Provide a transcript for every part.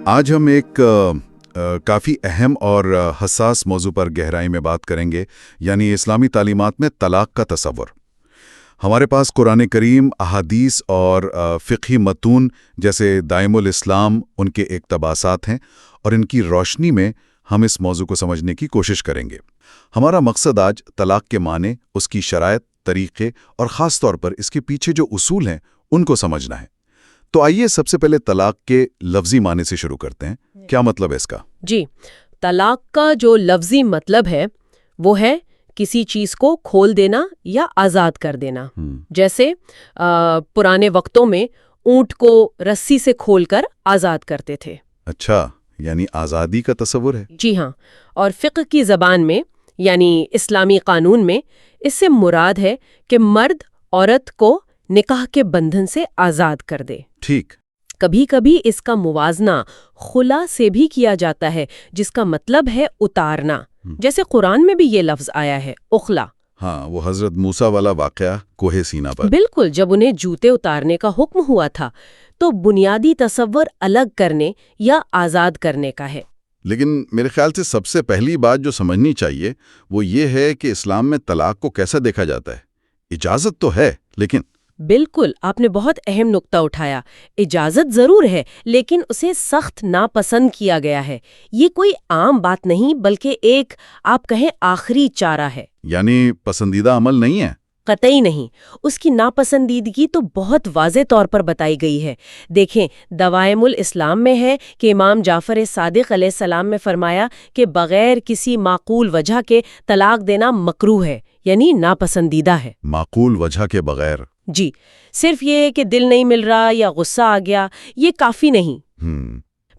آج ہم ایک کافی اہم اور حساس موضوع پر گہرائی میں بات کریں گے، یعنی اسلامی تعلیمات میں طلاق کا تصور۔ ہمارے پاس قرآن کریم، احادیث اور فقہی متون جیسے دائم الاسلام ان کے اقتباسات ہیں، اور ان کی روشنی میں ہم اس موضوع کو سمجھنے کی کوشش کریں گے۔ ہمارا مقصد آج طلاق کے معنی، اس کی شرائط، طریقے اور خاص طور پر اس کے پیچھے جو اصول ہیں ان کو سمجھنا ہے۔ تو آئیے سب سے پہلے طلاق کے لفظی معنی سے شروع کرتے ہیں۔ کیا مطلب ہے اس کا؟ جی، طلاق کا جو لفظی مطلب ہے وہ ہے کسی چیز کو کھول دینا یا آزاد کر دینا۔ جیسے پرانے وقتوں میں اونٹ کو رسی سے کھول کر آزاد کرتے تھے۔ اچھا، یعنی آزادی کا تصور ہے۔ جی ہاں، اور فقہ کی زبان میں یعنی اسلامی قانون میں اس سے مراد ہے کہ مرد عورت کو نکاح کے بندھن سے آزاد کر دے۔ ٹھیک۔ کبھی کبھی اس کا موازنہ خلا سے بھی کیا جاتا ہے، جس کا مطلب ہے اتارنا، جیسے قرآن میں بھی یہ لفظ آیا ہے، اخلا۔ ہاں، وہ حضرت موسیٰ والا واقعہ کوہ سینا پر۔ بالکل، جب انہیں جوتے اتارنے کا حکم ہوا تھا تو بنیادی تصور الگ کرنے یا آزاد کرنے کا ہے۔ لیکن میرے خیال سے سب سے پہلی بات جو سمجھنی چاہیے وہ یہ ہے کہ اسلام میں طلاق کو کیسا دیکھا جاتا ہے۔ اجازت تو ہے، لیکن بالکل، آپ نے بہت اہم نقطہ اٹھایا۔ اجازت ضرور ہے، لیکن اسے سخت ناپسند کیا گیا ہے۔ یہ کوئی عام بات نہیں بلکہ ایک آپ کہیں آخری چارہ ہے۔ یعنی پسندیدہ عمل نہیں ہے؟ قطعی نہیں۔ اس کی ناپسندیدگی تو بہت واضح طور پر بتائی گئی ہے۔ دیکھیں، دوائم الاسلام میں ہے کہ امام جعفر صادق علیہ السلام نے فرمایا کہ بغیر کسی معقول وجہ کے طلاق دینا مکروہ ہے، یعنی ناپسندیدہ ہے۔ معقول وجہ کے بغیر؟ جی، صرف یہ کہ دل نہیں مل رہا یا غصہ آ گیا، یہ کافی نہیں۔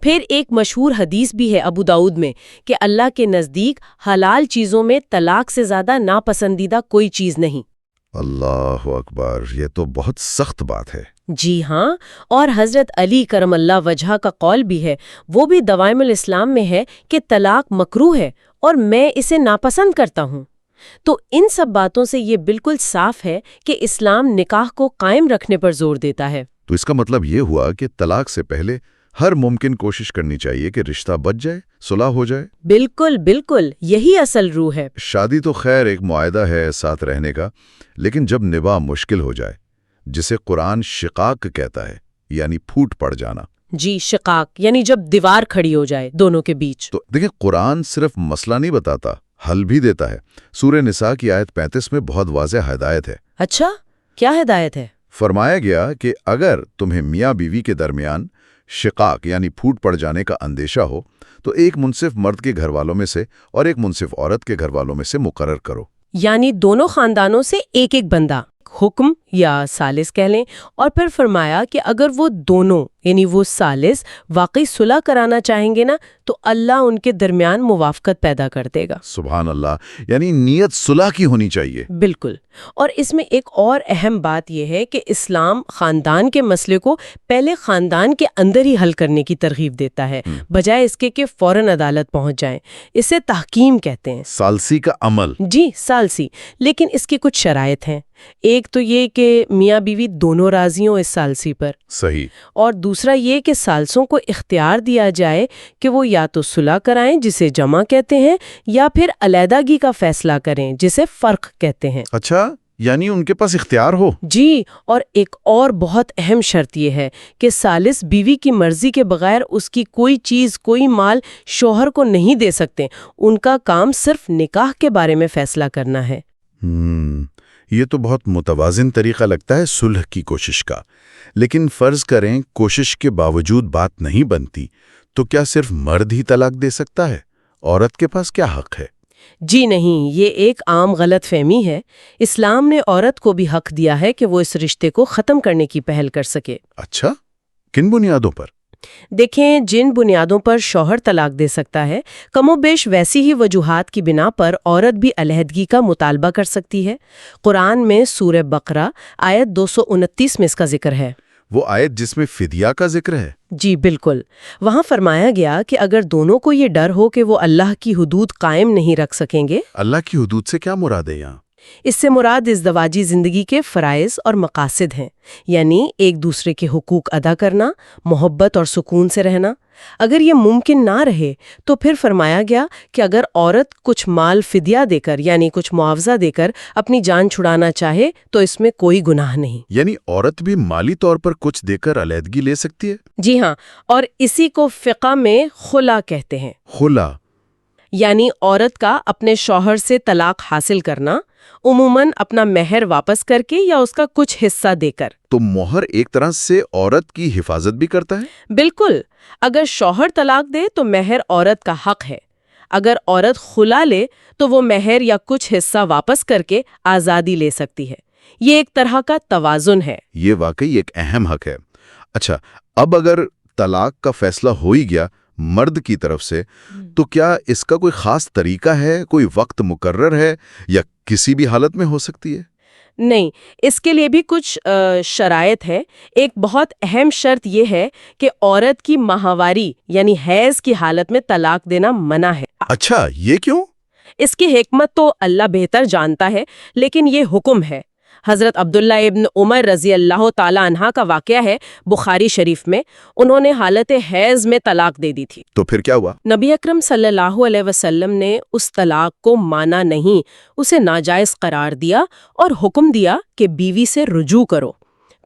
پھر ایک مشہور حدیث بھی ہے ابو داؤد میں کہ اللہ کے نزدیک حلال چیزوں میں طلاق سے زیادہ ناپسندیدہ کوئی چیز نہیں۔ اللہ اکبر، یہ تو بہت سخت بات ہے۔ جی ہاں، اور حضرت علی کرم اللہ وجہ کا قول بھی ہے، وہ بھی دوائم الاسلام میں ہے کہ طلاق مکروہ ہے اور میں اسے ناپسند کرتا ہوں۔ تو ان سب باتوں سے یہ بالکل صاف ہے کہ اسلام نکاح کو قائم رکھنے پر زور دیتا ہے۔ تو اس کا مطلب یہ ہوا کہ طلاق سے پہلے ہر ممکن کوشش کرنی چاہیے کہ رشتہ بچ جائے، صلح ہو جائے۔ بالکل بالکل، یہی اصل روح ہے۔ شادی تو خیر ایک معاہدہ ہے ساتھ رہنے کا، لیکن جب نباہ مشکل ہو جائے، جسے قرآن شقاق کہتا ہے، یعنی پھوٹ پڑ جانا۔ جی، شقاق یعنی جب دیوار کھڑی ہو جائے دونوں کے بیچ۔ تو دیکھیں، قرآن صرف مسئلہ نہیں بتاتا، حل بھی دیتا ہے۔ سورہ نساء کی آیت 35 میں بہت واضح ہدایت ہے۔ اچھا، کیا ہدایت ہے؟ فرمایا گیا کہ اگر تمہیں میاں بیوی کے درمیان شقاق یعنی پھوٹ پڑ جانے کا اندیشہ ہو تو ایک منصف مرد کے گھر والوں میں سے اور ایک منصف عورت کے گھر والوں میں سے مقرر کرو۔ یعنی دونوں خاندانوں سے ایک ایک بندہ، حکم یا ثالث کہہ لیں۔ اور پھر فرمایا کہ اگر وہ دونوں یعنی وہ ثالث واقعی صلح کرانا چاہیں گے نا تو اللہ ان کے درمیان موافقت پیدا کر دے گا۔ سبحان اللہ، یعنی نیت صلح کی ہونی چاہیے۔ بالکل، اور اس میں ایک اور اہم بات یہ ہے کہ اسلام خاندان کے مسئلے کو پہلے خاندان کے اندر ہی حل کرنے کی ترغیب دیتا ہے، بجائے اس کے کہ فوراً عدالت پہنچ جائیں۔ اسے تحکیم کہتے ہیں، ثالثی کا عمل۔ جی، ثالثی، لیکن اس کی کچھ شرائط ہیں۔ ایک تو یہ کہ میاں بیوی دونوں راضی ہوں اس ثالثی پر۔ صحیح۔ اور دوسرا یہ کہ ثالثوں کو اختیار دیا جائے کہ وہ یا تو صلح کرائیں جسے جمع کہتے ہیں یا پھر علیحدگی کا فیصلہ کریں جسے فرق کہتے ہیں۔ اچھا، یعنی ان کے پاس اختیار ہو۔ جی، اور ایک اور بہت اہم شرط یہ ہے کہ ثالث بیوی کی مرضی کے بغیر اس کی کوئی چیز، کوئی مال شوہر کو نہیں دے سکتے۔ ان کا کام صرف نکاح کے بارے میں فیصلہ کرنا ہے۔ یہ تو بہت متوازن طریقہ لگتا ہے صلح کی کوشش کا۔ لیکن فرض کریں کوشش کے باوجود بات نہیں بنتی، تو کیا صرف مرد ہی طلاق دے سکتا ہے؟ عورت کے پاس کیا حق ہے؟ جی نہیں، یہ ایک عام غلط فہمی ہے۔ اسلام نے عورت کو بھی حق دیا ہے کہ وہ اس رشتے کو ختم کرنے کی پہل کر سکے۔ اچھا، کن بنیادوں پر؟ دیکھیں، جن بنیادوں پر شوہر طلاق دے سکتا ہے، کم و بیش ویسی ہی وجوہات کی بنا پر عورت بھی علیحدگی کا مطالبہ کر سکتی ہے۔ قرآن میں سورہ بقرہ آیت 229 میں اس کا ذکر ہے۔ وہ آیت جس میں فدیہ کا ذکر ہے؟ جی بالکل، وہاں فرمایا گیا کہ اگر دونوں کو یہ ڈر ہو کہ وہ اللہ کی حدود قائم نہیں رکھ سکیں گے۔ اللہ کی حدود سے کیا مراد ہے یہاں؟ اس سے مراد ازدواجی زندگی کے فرائض اور مقاصد ہیں، یعنی ایک دوسرے کے حقوق ادا کرنا، محبت اور سکون سے رہنا۔ اگر یہ ممکن نہ رہے تو پھر فرمایا گیا کہ اگر عورت کچھ مال فدیہ دے کر یعنی کچھ معاوضہ دے کر اپنی جان چھڑانا چاہے تو اس میں کوئی گناہ نہیں۔ یعنی عورت بھی مالی طور پر کچھ دے کر علیحدگی لے سکتی ہے؟ جی ہاں، اور اسی کو فقہ میں خلا کہتے ہیں۔ خلا یعنی عورت کا اپنے شوہر سے طلاق حاصل کرنا، عموماً اپنا مہر واپس کر کے یا اس کا کچھ حصہ دے کر۔ تو مہر ایک طرح سے عورت کی حفاظت بھی کرتا ہے؟ بالکل، اگر شوہر طلاق دے تو مہر عورت کا حق ہے، اگر عورت خلا لے تو وہ مہر یا کچھ حصہ واپس کر کے آزادی لے سکتی ہے۔ یہ ایک طرح کا توازن ہے۔ یہ واقعی ایک اہم حق ہے۔ اچھا، اب اگر طلاق کا فیصلہ ہو ہی گیا مرد کی طرف سے، تو کیا اس کا کوئی خاص طریقہ ہے، کوئی وقت مقرر ہے یا کسی بھی حالت میں ہو سکتی ہے؟ نہیں، اس کے لیے بھی کچھ شرائط ہے۔ ایک بہت اہم شرط یہ ہے کہ عورت کی ماہواری یعنی حیض کی حالت میں طلاق دینا منع ہے۔ اچھا، یہ کیوں؟ اس کی حکمت تو اللہ بہتر جانتا ہے، لیکن یہ حکم ہے۔ حضرت عبداللہ ابن عمر رضی اللہ تعالی عنہ کا واقعہ ہے بخاری شریف میں، انہوں نے حالت حیض میں طلاق دے دی تھی۔ تو پھر کیا ہوا؟ نبی اکرم صلی اللہ علیہ وسلم نے اس طلاق کو مانا نہیں، اسے ناجائز قرار دیا اور حکم دیا کہ بیوی سے رجوع کرو۔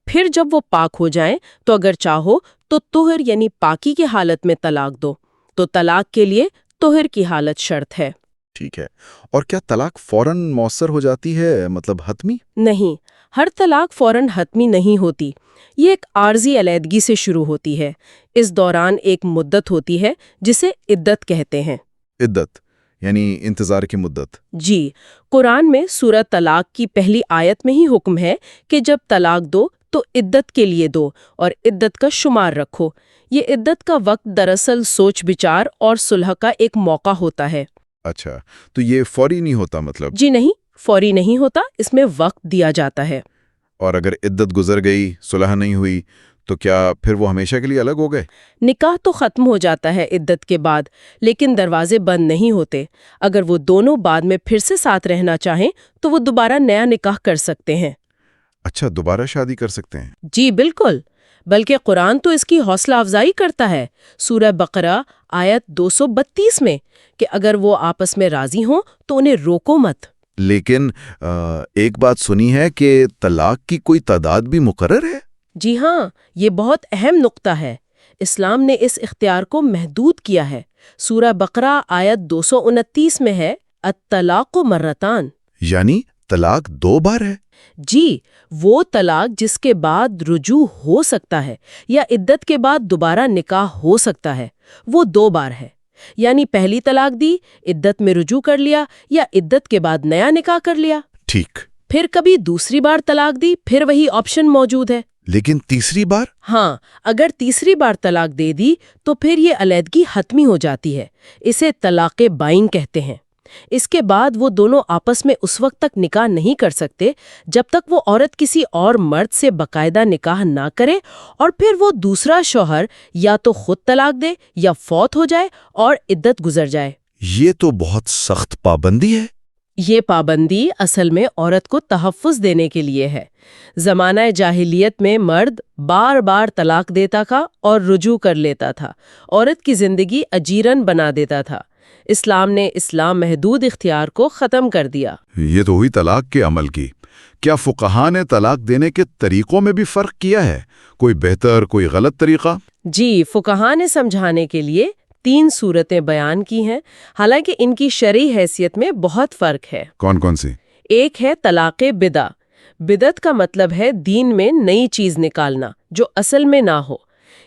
پھر جب وہ پاک ہو جائیں تو اگر چاہو تو طہر یعنی پاکی کی حالت میں طلاق دو۔ تو طلاق کے لیے طہر کی حالت شرط ہے۔ ٹھیک ہے، اور کیا طلاق فوراً مؤثر ہو جاتی ہے، مطلب حتمی؟ نہیں، ہر طلاق فوراً حتمی نہیں ہوتی، یہ ایک عارضی علیحدگی سے شروع ہوتی ہے۔ اس دوران ایک مدت ہوتی ہے جسے عدت کہتے ہیں۔ عدت یعنی انتظار کی مدت؟ جی، قرآن میں سورہ طلاق کی پہلی آیت میں ہی حکم ہے کہ جب طلاق دو تو عدت کے لیے دو اور عدت کا شمار رکھو۔ یہ عدت کا وقت دراصل سوچ بچار اور صلح کا ایک موقع ہوتا ہے۔ اچھا، تو یہ فوری نہیں ہوتا مطلب؟ جی نہیں، فوری نہیں ہوتا، اس میں وقت دیا جاتا ہے۔ اور اگر عدت گزر گئی، صلح نہیں ہوئی، تو کیا پھر وہ ہمیشہ کے لیے الگ ہو گئے؟ نکاح تو ختم ہو جاتا ہے عدت کے بعد، لیکن دروازے بند نہیں ہوتے۔ اگر وہ دونوں بعد میں پھر سے ساتھ رہنا چاہیں تو وہ دوبارہ نیا نکاح کر سکتے ہیں۔ اچھا، دوبارہ شادی کر سکتے ہیں؟ جی بالکل، بلکہ قرآن تو اس کی حوصلہ افزائی کرتا ہے۔ سورہ بقرہ آیت 232 میں کہ اگر وہ آپس میں راضی ہوں تو انہیں روکو مت۔ لیکن ایک بات سنی ہے کہ طلاق کی کوئی تعداد بھی مقرر ہے؟ جی ہاں، یہ بہت اہم نقطہ ہے۔ اسلام نے اس اختیار کو محدود کیا ہے۔ سورہ بقرہ آیت 229 میں ہے الطلاق مرتان، یعنی طلاق 2 بار ہے؟ جی، وہ طلاق جس کے بعد رجوع ہو سکتا ہے یا عدت کے بعد دوبارہ نکاح ہو سکتا ہے، وہ 2 بار ہے۔ یعنی پہلی طلاق دی، عدت میں رجوع کر لیا، یا عدت کے بعد نیا نکاح کر لیا۔ ٹھیک۔ پھر کبھی دوسری بار طلاق دی، پھر وہی آپشن موجود ہے۔ لیکن تیسری بار؟ ہاں، اگر تیسری بار طلاق دے دی تو پھر یہ علیحدگی حتمی ہو جاتی ہے۔ اسے طلاق بائن کہتے ہیں۔ اس کے بعد وہ دونوں آپس میں اس وقت تک نکاح نہیں کر سکتے جب تک وہ عورت کسی اور مرد سے باقاعدہ نکاح نہ کرے، اور پھر وہ دوسرا شوہر یا تو خود طلاق دے یا فوت ہو جائے اور عدت گزر جائے۔ یہ تو بہت سخت پابندی ہے۔ یہ پابندی اصل میں عورت کو تحفظ دینے کے لیے ہے۔ زمانہ جاہلیت میں مرد بار بار طلاق دیتا تھا اور رجوع کر لیتا تھا، عورت کی زندگی اجیرن بنا دیتا تھا۔ اسلام نے محدود اختیار کو ختم کر دیا۔ یہ تو ہوئی طلاق کے عمل کی۔ کیا فقہاء نے طلاق دینے کے طریقوں میں بھی فرق کیا ہے؟ کوئی بہتر، کوئی غلط طریقہ؟ جی، فقہاء نے سمجھانے کے لیے 3 صورتیں بیان کی ہیں، حالانکہ ان کی شرعی حیثیت میں بہت فرق ہے۔ کون کون سی؟ ایک ہے طلاق بدع۔ بدعت کا مطلب ہے دین میں نئی چیز نکالنا جو اصل میں نہ ہو۔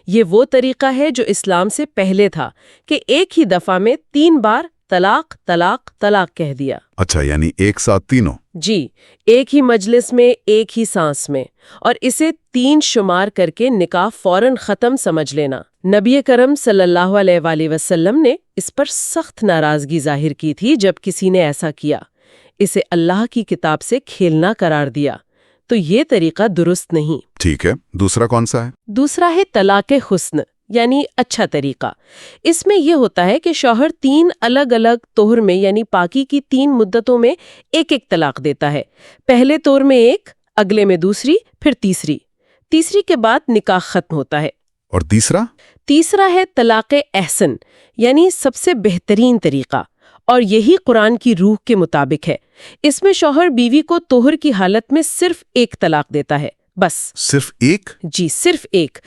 یہ وہ طریقہ ہے جو اسلام سے پہلے تھا کہ ایک ہی دفعہ میں 3 بار طلاق طلاق طلاق کہہ دیا۔ اچھا، یعنی ایک ساتھ تینوں؟ جی، ایک ہی مجلس میں، ایک ہی سانس میں، اور اسے 3 شمار کر کے نکاح فوراً ختم سمجھ لینا۔ نبی کرم صلی اللہ علیہ وآلہ وسلم نے اس پر سخت ناراضگی ظاہر کی تھی جب کسی نے ایسا کیا۔ اسے اللہ کی کتاب سے کھیلنا قرار دیا۔ تو یہ طریقہ درست نہیں۔ ٹھیک ہے، دوسرا کون سا ہے؟ دوسرا ہے طلاق حسن، یعنی اچھا طریقہ۔ اس میں یہ ہوتا ہے کہ شوہر 3 الگ الگ طہر میں یعنی پاکی کی 3 مدتوں میں ایک ایک طلاق دیتا ہے۔ پہلے طہر میں ایک، اگلے میں دوسری، پھر تیسری کے بعد نکاح ختم ہوتا ہے۔ اور تیسرا ہے طلاق احسن، یعنی سب سے بہترین طریقہ، اور یہی قرآن کی روح کے مطابق ہے۔ اس میں شوہر بیوی کو طہر کی حالت میں صرف ایک طلاق دیتا ہے، بس صرف ایک؟ جی صرف ایک۔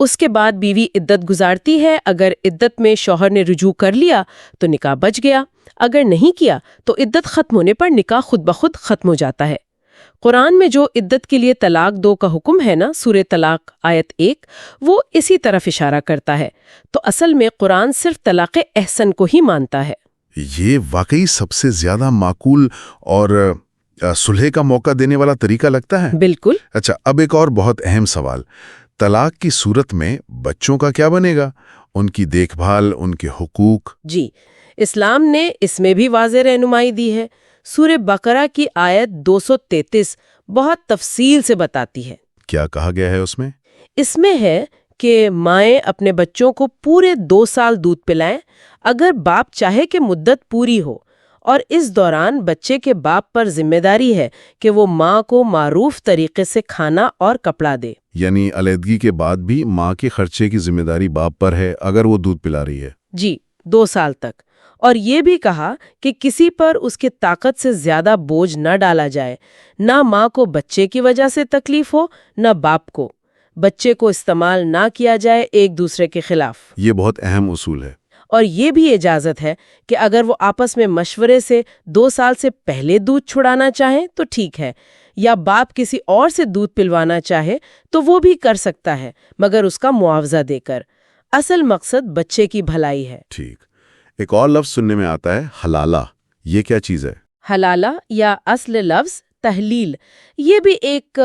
اس کے بعد بیوی عدت گزارتی ہے، اگر عدت میں شوہر نے رجوع کر لیا تو نکاح بچ گیا، اگر نہیں کیا تو عدت ختم ہونے پر نکاح خود بخود ختم ہو جاتا ہے۔ قرآن میں جو عدت کے لیے طلاق 2 کا حکم ہے نا، سورہ طلاق آیت 1، وہ اسی طرف اشارہ کرتا ہے۔ تو اصل میں قرآن صرف طلاق احسن کو ہی مانتا ہے۔ یہ واقعی سب سے زیادہ معقول اور صلح کا موقع دینے والا طریقہ لگتا ہے۔ بالکل۔ اچھا، اب ایک اور بہت اہم سوال، طلاق کی صورت میں بچوں کا کیا بنے گا؟ ان کی دیکھ بھال، ان کے حقوق؟ جی، اسلام نے اس میں بھی واضح رہنمائی دی ہے۔ سورہ بقرہ کی آیت 233 بہت تفصیل سے بتاتی ہے۔ کیا کہا گیا ہے اس میں؟ اس میں ہے کہ مائیں اپنے بچوں کو پورے 2 سال دودھ پلائیں اگر باپ چاہے کہ مدت پوری ہو، اور اس دوران بچے کے باپ پر ذمہ داری ہے کہ وہ ماں کو معروف طریقے سے کھانا اور کپڑا دے۔ یعنی علیحدگی کے بعد بھی ماں کے خرچے کی ذمہ داری باپ پر ہے اگر وہ دودھ پلا رہی ہے؟ جی، 2 سال تک۔ اور یہ بھی کہا کہ کسی پر اس کی طاقت سے زیادہ بوجھ نہ ڈالا جائے، نہ ماں کو بچے کی وجہ سے تکلیف ہو نہ باپ کو۔ بچے کو استعمال نہ کیا جائے ایک دوسرے کے خلاف۔ یہ بہت اہم اصول ہے۔ اور یہ بھی اجازت ہے کہ اگر وہ آپس میں مشورے سے 2 سال سے پہلے دودھ چھڑانا چاہیں تو ٹھیک ہے، یا باپ کسی اور سے دودھ پلوانا چاہے تو وہ بھی کر سکتا ہے، مگر اس کا معاوضہ دے کر۔ اصل مقصد بچے کی بھلائی ہے۔ ٹھیک۔ ایک اور لفظ سننے میں آتا ہے حلالہ، یہ کیا چیز ہے؟ حلالہ یا اصل لفظ تحلیل، یہ بھی ایک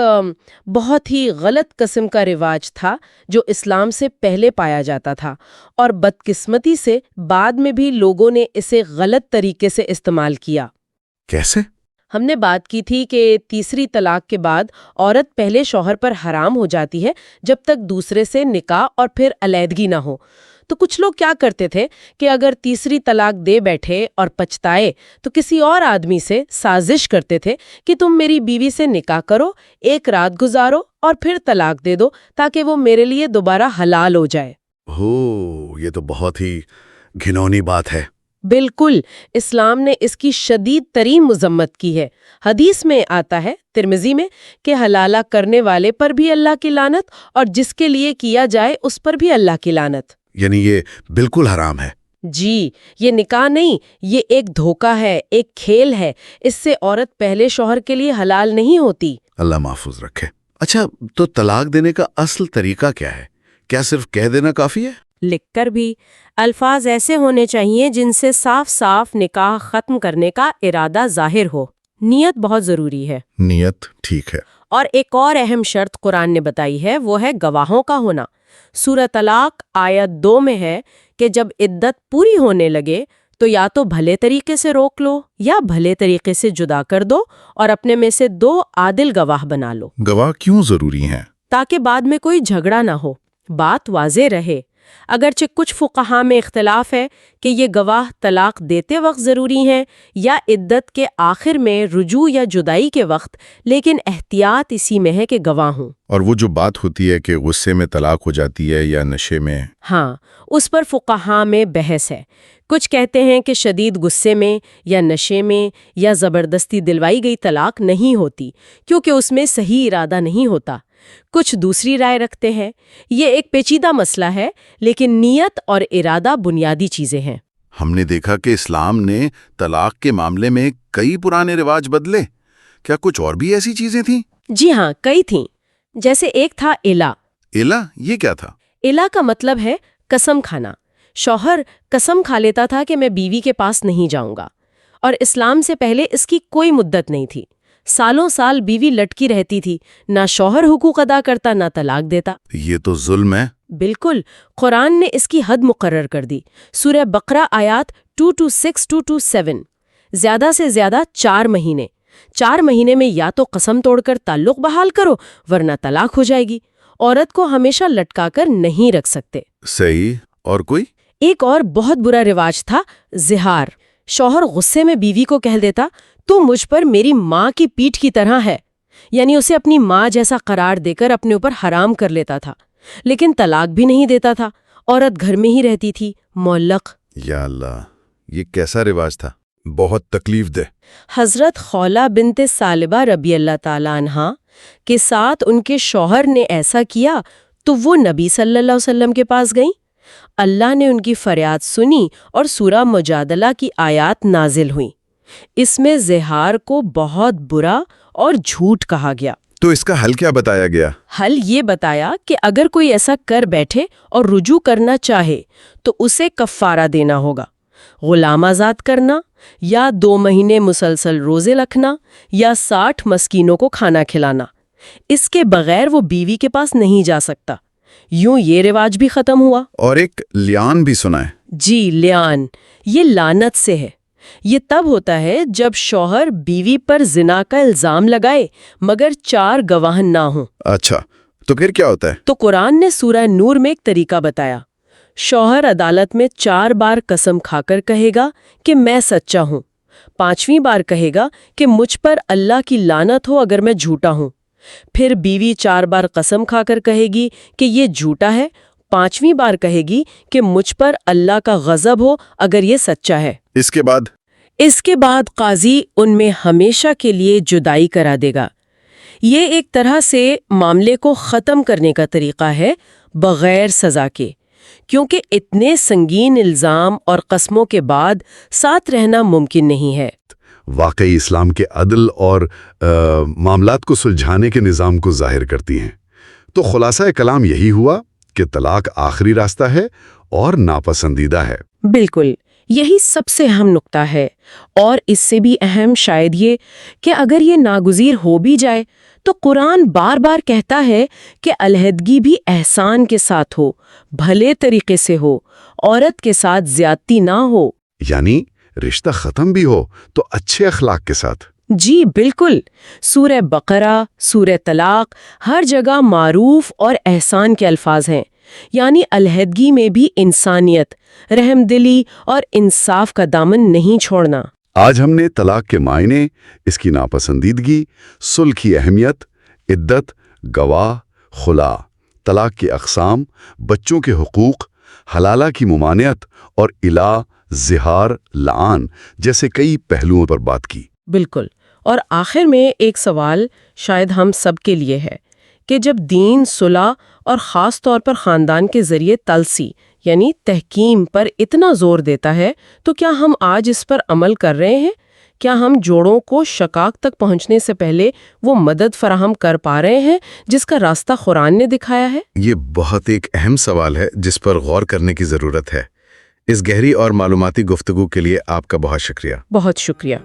بہت ہی غلط قسم کا رواج تھا جو اسلام سے پہلے پایا جاتا تھا، اور بدقسمتی سے بعد میں بھی لوگوں نے اسے غلط طریقے سے استعمال کیا۔ کیسے؟ ہم نے بات کی تھی کہ تیسری طلاق کے بعد عورت پہلے شوہر پر حرام ہو جاتی ہے جب تک دوسرے سے نکاح اور پھر علیحدگی نہ ہو۔ تو کچھ لوگ کیا کرتے تھے کہ اگر تیسری طلاق دے بیٹھے اور پچھتائے تو کسی اور آدمی سے سازش کرتے تھے کہ تم میری بیوی سے نکاح کرو، 1 رات گزارو اور پھر طلاق دے دو تاکہ وہ میرے لیے دوبارہ حلال ہو جائے۔ یہ تو بہت ہی گھنونی بات ہے۔ بالکل، اسلام نے اس کی شدید ترین مذمت کی ہے۔ حدیث میں آتا ہے ترمذی میں کہ حلالہ کرنے والے پر بھی اللہ کی لعنت اور جس کے لیے کیا جائے اس پر بھی اللہ کی لعنت۔ یعنی یہ بالکل حرام ہے۔ جی، یہ نکاح نہیں، یہ ایک دھوکہ ہے، ایک کھیل ہے۔ اس سے عورت پہلے شوہر کے لیے حلال نہیں ہوتی۔ اللہ محفوظ رکھے۔ اچھا، تو طلاق دینے کا اصل طریقہ کیا ہے؟ کیا صرف کہہ دینا کافی ہے؟ لکھ کر بھی۔ الفاظ ایسے ہونے چاہیے جن سے صاف صاف نکاح ختم کرنے کا ارادہ ظاہر ہو۔ نیت بہت ضروری ہے۔ نیت ٹھیک ہے۔ اور ایک اور اہم شرط قرآن نے بتائی ہے، وہ ہے گواہوں کا ہونا۔ سورہ طلاق آیت 2 میں ہے کہ جب عدت پوری ہونے لگے تو یا تو بھلے طریقے سے روک لو یا بھلے طریقے سے جدا کر دو اور اپنے میں سے 2 عادل گواہ بنا لو۔ گواہ کیوں ضروری ہیں؟ تاکہ بعد میں کوئی جھگڑا نہ ہو، بات واضح رہے۔ اگرچہ کچھ فقہا میں اختلاف ہے کہ یہ گواہ طلاق دیتے وقت ضروری ہیں یا عدت کے آخر میں رجوع یا جدائی کے وقت، لیکن احتیاط اسی میں ہے کہ گواہ ہوں۔ اور وہ جو بات ہوتی ہے کہ غصے میں طلاق ہو جاتی ہے یا نشے میں، ہاں، اس پر فقہا میں بحث ہے۔ کچھ کہتے ہیں کہ شدید غصے میں یا نشے میں یا زبردستی دلوائی گئی طلاق نہیں ہوتی کیونکہ اس میں صحیح ارادہ نہیں ہوتا۔ کچھ دوسری رائے رکھتے ہیں۔ یہ ایک پیچیدہ مسئلہ ہے، لیکن نیت اور ارادہ بنیادی چیزیں ہیں۔ ہم نے دیکھا کہ اسلام نے طلاق کے معاملے میں کئی پرانے رواج بدلے۔ کیا کچھ اور بھی ایسی چیزیں تھیں؟ جی ہاں، کئی تھیں۔ جیسے ایک تھا الا۔ الا، یہ کیا تھا؟ الا کا مطلب ہے قسم کھانا۔ شوہر قسم کھا لیتا تھا کہ میں بیوی کے پاس نہیں جاؤں گا، اور اسلام سے پہلے اس کی کوئی مدت نہیں تھی۔ سالوں سال بیوی لٹکی رہتی تھی، نہ شوہر حقوق ادا کرتا نہ طلاق دیتا۔ یہ تو ظلم ہے۔ بالکل، قرآن نے اس کی حد مقرر کر دی۔ سورہ بقرہ آیات 226 to 27، زیادہ سے زیادہ 4 مہینے۔ 4 مہینے میں یا تو قسم توڑ کر تعلق بحال کرو ورنہ طلاق ہو جائے گی۔ عورت کو ہمیشہ لٹکا کر نہیں رکھ سکتے۔ صحیح۔ اور کوئی؟ ایک اور بہت برا رواج تھا زہار۔ شوہر غصے میں بیوی کو کہہ دیتا تو مجھ پر میری ماں کی پیٹھ کی طرح ہے، یعنی اسے اپنی ماں جیسا قرار دے کر اپنے اوپر حرام کر لیتا تھا۔ لیکن طلاق بھی نہیں دیتا تھا، عورت گھر میں ہی رہتی تھی، معلق۔ یا اللہ، یہ کیسا رواج تھا؟ بہت تکلیف دہ۔ حضرت خولہ بنت ثعلبہ رضی اللہ تعالیٰ عنہا کے ساتھ ان کے شوہر نے ایسا کیا تو وہ نبی صلی اللہ علیہ وسلم کے پاس گئیں۔ اللہ نے ان کی فریاد سنی اور سورہ مجادلہ کی آیات نازل ہوئیں۔ اس میں زہار کو بہت برا اور جھوٹ کہا گیا۔ تو اس کا حل کیا بتایا گیا؟ حل یہ بتایا کہ اگر کوئی ایسا کر بیٹھے اور رجوع کرنا چاہے تو اسے کفارہ دینا ہوگا، غلام آزاد کرنا، یا 2 مہینے مسلسل روزے رکھنا، یا 60 مسکینوں کو کھانا کھلانا۔ اس کے بغیر وہ بیوی کے پاس نہیں جا سکتا۔ یوں یہ رواج بھی ختم ہوا۔ اور ایک لیان بھی سنا ہے۔ جی، لیان، یہ لعنت سے ہے۔ یہ تب ہوتا ہے جب شوہر بیوی پر زنا کا الزام لگائے مگر 4 گواہ نہ ہوں۔ اچھا، تو پھر کیا ہوتا ہے؟ تو قرآن نے سورہ نور میں ایک طریقہ بتایا۔ شوہر عدالت میں 4 بار قسم کھا کر کہے گا کہ میں سچا ہوں، 5ویں بار کہے گا کہ مجھ پر اللہ کی لعنت ہو اگر میں جھوٹا ہوں، پھر بیوی 4 بار قسم کھا کر کہے گی کہ یہ جھوٹا ہے، 5ویں بار کہے گی کہ مجھ پر اللہ کا غضب ہو اگر یہ سچا ہے۔ اس کے بعد قاضی ان میں ہمیشہ کے لیے جدائی کرا دے گا۔ یہ ایک طرح سے معاملے کو ختم کرنے کا طریقہ ہے بغیر سزا کے، کیونکہ اتنے سنگین الزام اور قسموں کے بعد ساتھ رہنا ممکن نہیں ہے۔ واقعی اسلام کے عدل اور معاملات کو سلجھانے کے نظام کو ظاہر کرتی ہیں۔ تو خلاصہ کلام یہی ہوا کہ طلاق آخری راستہ ہے اور ناپسندیدہ ہے۔ بالکل، یہی سب سے اہم نقطہ ہے، اور اس سے بھی اہم شاید یہ کہ اگر یہ ناگزیر ہو بھی جائے تو قرآن بار بار کہتا ہے کہ علیحدگی بھی احسان کے ساتھ ہو، بھلے طریقے سے ہو، عورت کے ساتھ زیادتی نہ ہو۔ یعنی رشتہ ختم بھی ہو تو اچھے اخلاق کے ساتھ۔ جی بالکل، سورہ بقرہ، سورہ طلاق، ہر جگہ معروف اور احسان کے الفاظ ہیں، یعنی علیحدگی میں بھی انسانیت، رحم دلی اور انصاف کا دامن نہیں چھوڑنا۔ آج ہم نے طلاق کے معنی، اس کی ناپسندیدگی، صلح کی اہمیت، عدت، گواہ، خلا، طلاق کی اقسام، بچوں کے حقوق، حلالہ کی ممانعت اور الہ، زہار، لعان جیسے کئی پہلوؤں پر بات کی۔ بالکل، اور آخر میں ایک سوال شاید ہم سب کے لیے ہے کہ جب دین صلح اور خاص طور پر خاندان کے ذریعے تلسی یعنی تحکیم پر اتنا زور دیتا ہے تو کیا ہم آج اس پر عمل کر رہے ہیں؟ کیا ہم جوڑوں کو شقاق تک پہنچنے سے پہلے وہ مدد فراہم کر پا رہے ہیں جس کا راستہ قرآن نے دکھایا ہے؟ یہ بہت ایک اہم سوال ہے جس پر غور کرنے کی ضرورت ہے۔ اس گہری اور معلوماتی گفتگو کے لیے آپ کا بہت شکریہ۔ بہت شکریہ۔